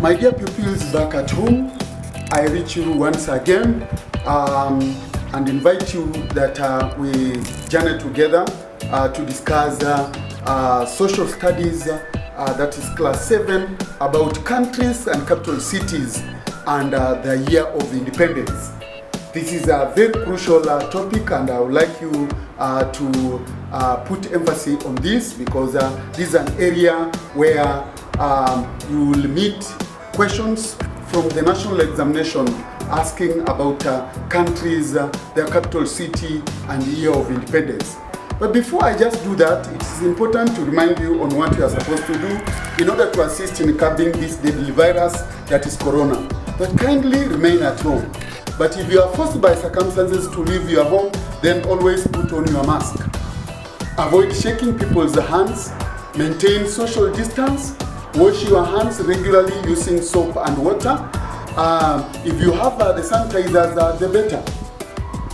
My dear pupils back at home, I reach you once again and invite you that we journey together to discuss social studies, that is class 7, about countries and capital cities and the year of independence. This is a very crucial topic, and I would like you to put emphasis on this, because this is an area where you will meet questions from the national examination asking about countries, their capital city, and the year of independence. But before I just do that, it is important to remind you on what you are supposed to do in order to assist in curbing this deadly virus that is corona. But kindly remain at home. But if you are forced by circumstances to leave your home, then always put on your mask. Avoid shaking people's hands, maintain social distance, wash your hands regularly using soap and water. If you have the sanitizers, the better.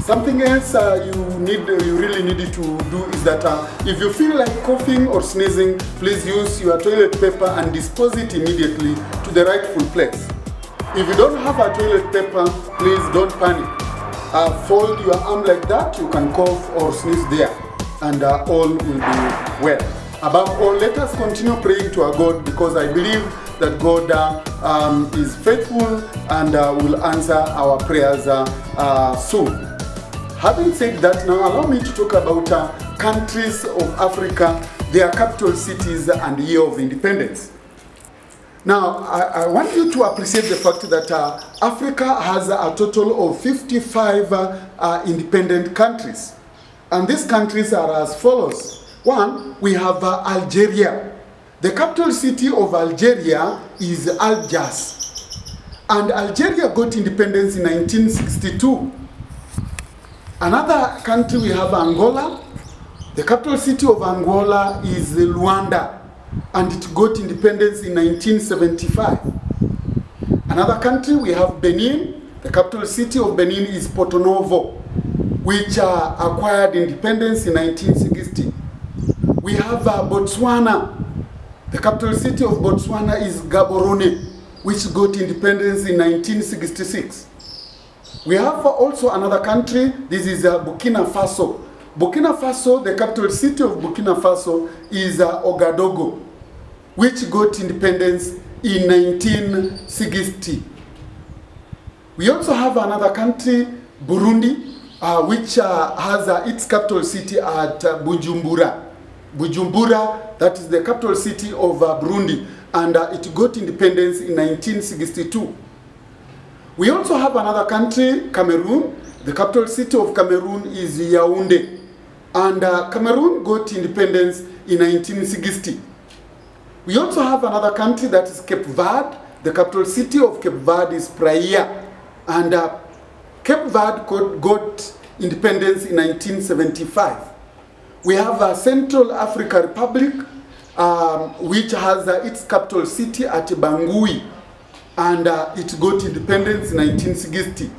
Something else you really need to do is that if you feel like coughing or sneezing, please use your toilet paper and dispose it immediately to the rightful place. If you don't have a toilet paper, please don't panic. Fold your arm like that, you can cough or sneeze there, and all will be well. Above all, let us continue praying to our God, because I believe that God is faithful and will answer our prayers soon. Having said that, now allow me to talk about countries of Africa, their capital cities, and year of independence. Now, I want you to appreciate the fact that Africa has a total of 55 independent countries. And these countries are as follows. One, we have Algeria. The capital city of Algeria is Algiers. And Algeria got independence in 1962. Another country, we have Angola. The capital city of Angola is Luanda, and it got independence in 1975. Another country, we have Benin. The capital city of Benin is Porto Novo, which acquired independence in 1960. We have Botswana. The capital city of Botswana is Gaborone, which got independence in 1966. We have also another country. This is Burkina Faso. Burkina Faso, the capital city of Burkina Faso is Ouagadougou, which got independence in 1960. We also have another country, Burundi, which has its capital city at Bujumbura. Bujumbura, that is the capital city of Burundi, and it got independence in 1962. We also have another country, Cameroon. The capital city of Cameroon is Yaoundé, and Cameroon got independence in 1960. We also have another country, that is Cape Verde. The capital city of Cape Verde is Praia, and Cape Verde got independence in 1975. We have Central African Republic, which has its capital city at Bangui, and it got independence in 1960.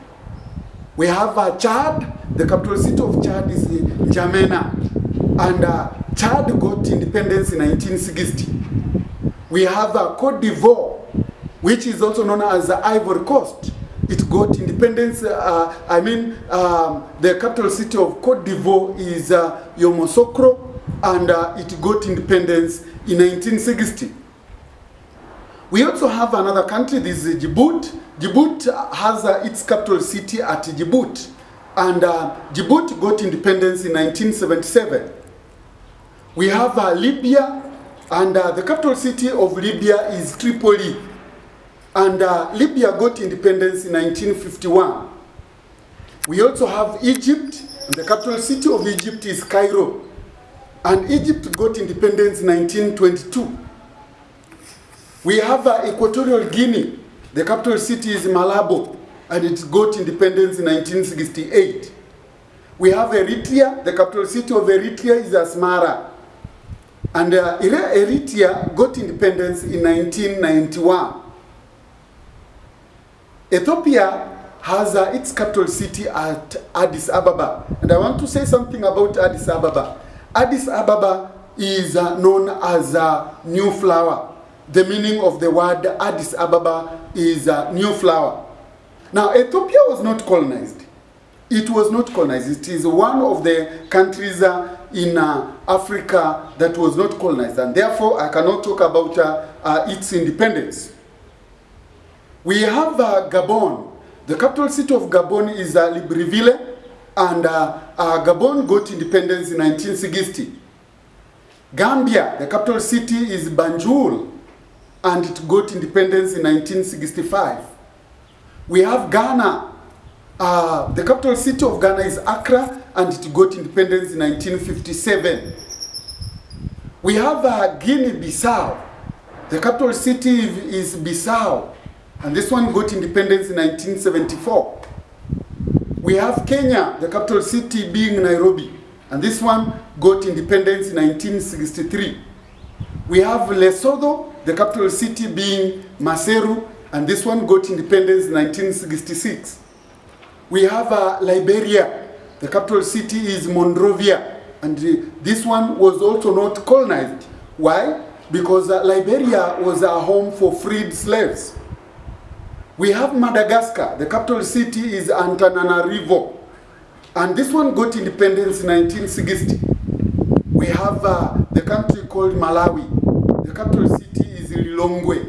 We have Chad. The capital city of Chad is N'Djamena, and Chad got independence in 1960. We have Cote d'Ivoire, which is also known as the Ivory Coast. It got independence, the capital city of Cote d'Ivoire is Yamoussoukro, and it got independence in 1960. We also have another country, this is Djibouti. Djibouti has its capital city at Djibouti, and Djibouti got independence in 1977. We have Libya, and the capital city of Libya is Tripoli, and Libya got independence in 1951. We also have Egypt, and the capital city of Egypt is Cairo, and Egypt got independence in 1922. We have Equatorial Guinea. The capital city is Malabo, and it got independence in 1968. We have Eritrea. The capital city of Eritrea is Asmara, and Eritrea got independence in 1991. Ethiopia has its capital city at Addis Ababa, and I want to say something about Addis Ababa. Addis Ababa is known as a new flower. the meaning of the word Addis Ababa is new flower. Now, Ethiopia was not colonized. It was not colonized. It is one of the countries in Africa that was not colonized, and therefore I cannot talk about its independence. We have Gabon. The capital city of Gabon is Libreville, and Gabon got independence in 1960. Gambia, the capital city is Banjul, and it got independence in 1965. We have Ghana. The capital city of Ghana is Accra, and it got independence in 1957. We have Guinea-Bissau. The capital city is Bissau, and this one got independence in 1974. We have Kenya, the capital city being Nairobi, and this one got independence in 1963. We have Lesotho, the capital city being Maseru, and this one got independence in 1966. We have Liberia, the capital city is Monrovia, and this one was also not colonized. Why? Because Liberia was a home for freed slaves. We have Madagascar, the capital city is Antananarivo, and this one got independence in 1960. We have the country called Malawi, the capital city is Lilongwe,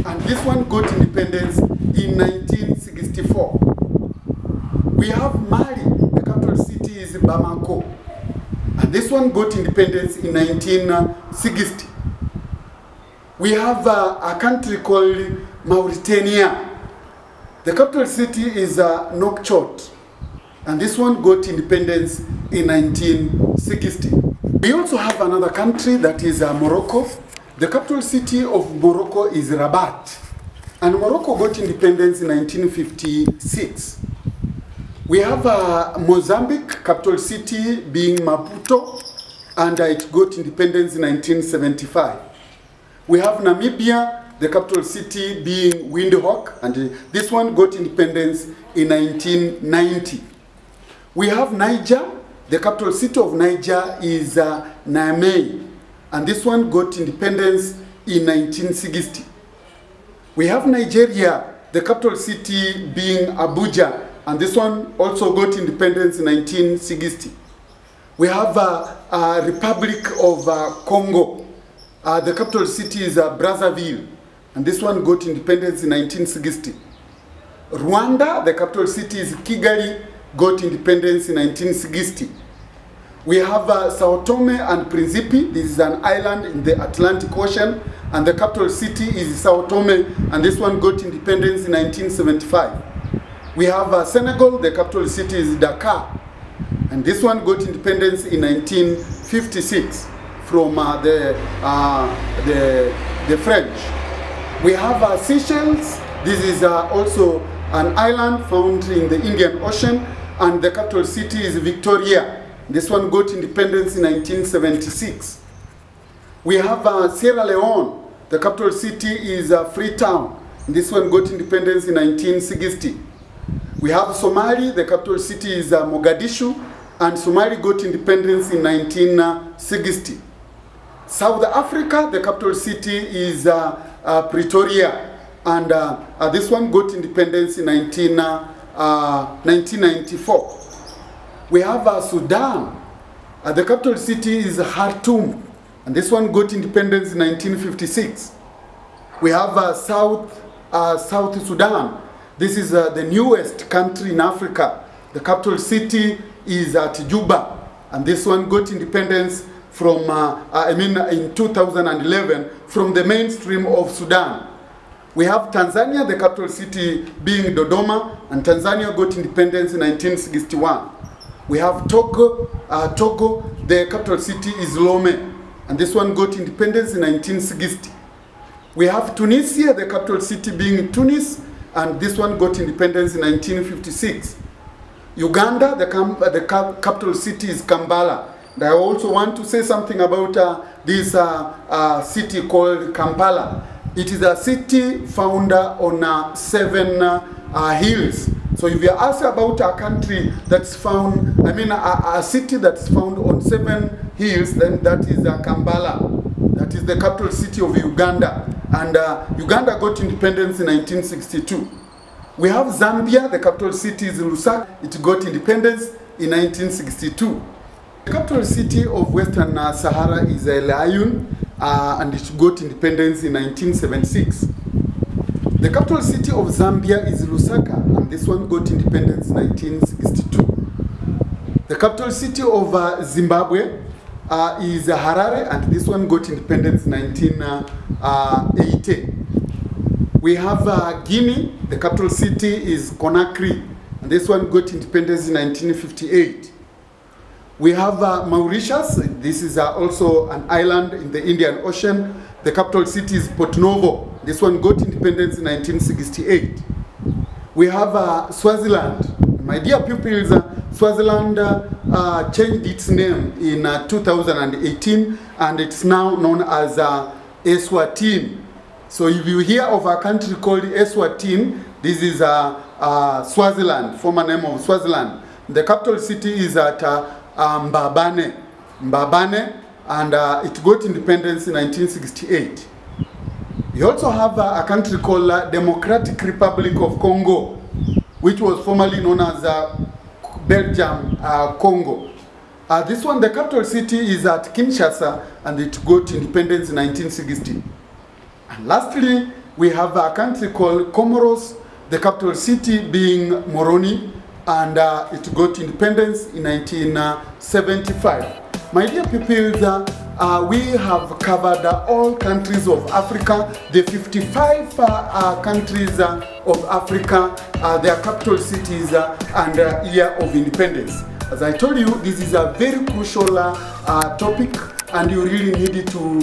and this one got independence in 1964. We have Mali, the capital city is Bamako, and this one got independence in 1960. We have a country called Mauritania. The capital city is Nouakchott, and this one got independence in 1960. We also have another country that is Morocco. The capital city of Morocco is Rabat, and Morocco got independence in 1956. We have Mozambique, capital city being Maputo, and it got independence in 1975. We have Namibia, the capital city being Windhoek, and this one got independence in 1990. We have Niger. The capital city of Niger is Niamey, and this one got independence in 1960. We have Nigeria, the capital city being Abuja, and this one also got independence in 1960. We have Republic of Congo. The capital city is Brazzaville, and this one got independence in 1960. Rwanda, the capital city is Kigali, got independence in 1960. We have Sao Tome and Principe. This is an island in the Atlantic Ocean, and the capital city is Sao Tome, and this one got independence in 1975. We have Senegal, the capital city is Dakar, and this one got independence in 1956 from the French. We have Seychelles. This is also an island found in the Indian Ocean, and the capital city is Victoria. This one got independence in 1976. We have Sierra Leone. The capital city is Freetown. This one got independence in 1960. We have Somali. The capital city is Mogadishu, and Somali got independence in 1960. South Africa, the capital city is Pretoria, and this one got independence in 1994. We have Sudan. The capital city is Khartoum, and this one got independence in 1956. We have South Sudan. This is the newest country in Africa. The capital city is Juba, and this one got independence from, in 2011 from the mainstream of Sudan. We have Tanzania, the capital city being Dodoma, and Tanzania got independence in 1961. We have Togo. Togo, the capital city is Lomé, and this one got independence in 1960. We have Tunisia, the capital city being Tunis, and this one got independence in 1956. Uganda, the capital city is Kampala. And I also want to say something about this city called Kampala. It is a city found on 7 hills. So if you are asked about a country that's found, a city that's found on 7 hills, then that is Kampala. that is the capital city of Uganda, and Uganda got independence in 1962. We have Zambia, the capital city is Lusaka, it got independence in 1962. The capital city of Western Sahara is El Aaiún, and it got independence in 1976. The capital city of Zambia is Lusaka, and this one got independence in 1962. The capital city of Zimbabwe is Harare, and this one got independence in 1980. We have Guinea, the capital city is Conakry, and this one got independence in 1958. We have Mauritius, this is also an island in the Indian Ocean. The capital city is Porto Novo, this one got independence in 1968. We have Swaziland. My dear pupils, Swaziland changed its name in 2018, and it's now known as Eswatini. So if you hear of a country called Eswatini, this is Swaziland, former name of Swaziland. The capital city is at Mbabane, and it got independence in 1968. We also have a country called Democratic Republic of Congo, which was formerly known as Belgium, Congo. This one, the capital city is at Kinshasa, and it got independence in 1960. And lastly, we have a country called Comoros, the capital city being Moroni, and it got independence in 1975. My dear pupils, we have covered all countries of Africa, the 55 countries of Africa, their capital cities and year of independence. As I told you, this is a very crucial topic, and you really need to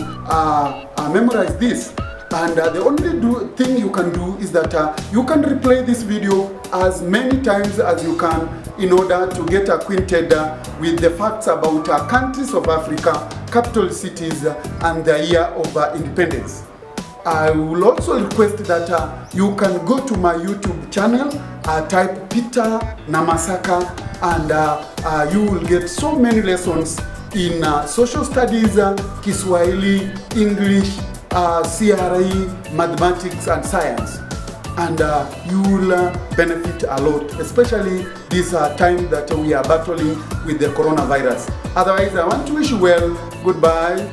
memorize this. And the only thing you can do is that you can replay this video as many times as you can in order to get acquainted with the facts about countries of Africa, capital cities, and the year of independence. I will also request that you can go to my YouTube channel, type Peter Namasaka, and you will get so many lessons in social studies, Kiswahili, English, CRE, mathematics, and science. And you will benefit a lot, especially this time that we are battling with the coronavirus. Otherwise, I want to wish you well. Goodbye.